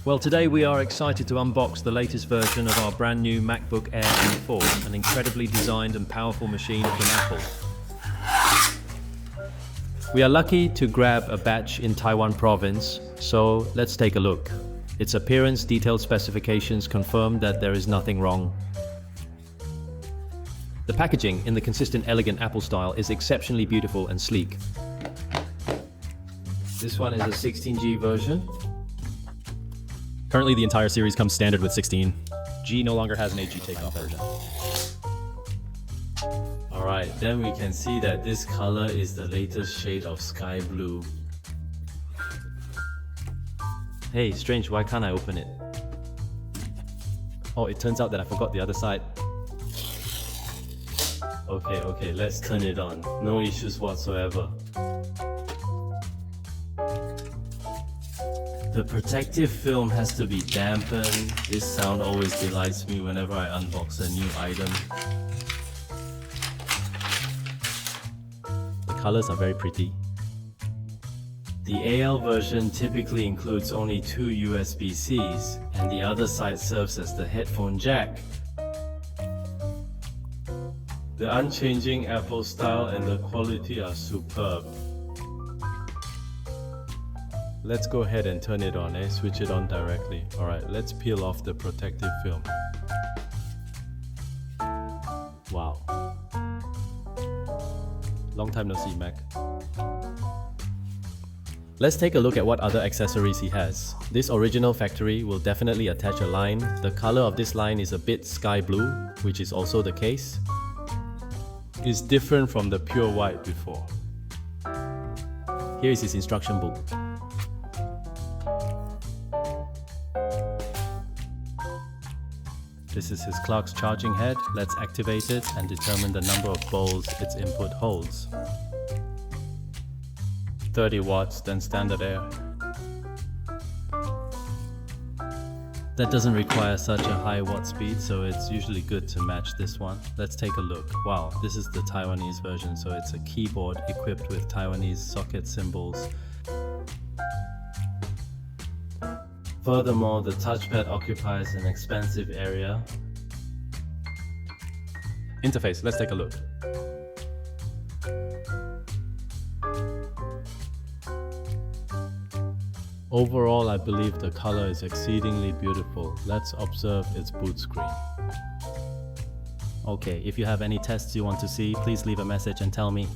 Well, today we are excited to unbox the latest version of our brand new MacBook Air M4, an incredibly designed and powerful machine from Apple. We are lucky to grab a batch in Taiwan province, so let's take a look. Its appearance, detailed specifications confirm that there is nothing wrong. The packaging, in the consistent, elegant Apple style, is exceptionally beautiful and sleek. This one is a 16G version. Currently, the entire series comes standard with 16. G no longer has an AG takeoff version. Alright, then we can see that this color is the latest shade of sky blue. Hey, strange, why can't I open it? Oh, it turns out that I forgot the other side. Okay, let's turn it on. No issues whatsoever. The protective film has to be dampened. This sound always delights me whenever I unbox a new item. The colors are very pretty. The AL version typically includes only 2 USB-Cs, and the other side serves as the headphone jack. The unchanging Apple style and the quality are superb. Let's go ahead and turn it on, switch it on directly. Alright, let's peel off the protective film. Wow. Long time no see, Mac. Let's take a look at what other accessories he has. This original factory will definitely attach a line. The color of this line is a bit sky blue, which is also the case. It's different from the pure white before. Here is his instruction book. This is his clock's charging head. Let's activate it and determine the number of bowls its input holds. 30 watts, then standard air. That doesn't require such a high watt speed, so it's usually good to match this one. Let's take a look. Wow, this is the Taiwanese version, so it's a keyboard equipped with Taiwanese socket symbols. Furthermore, the touchpad occupies an expansive area. Interface, let's take a look. Overall, I believe the color is exceedingly beautiful. Let's observe its boot screen. Okay, if you have any tests you want to see, please leave a message and tell me.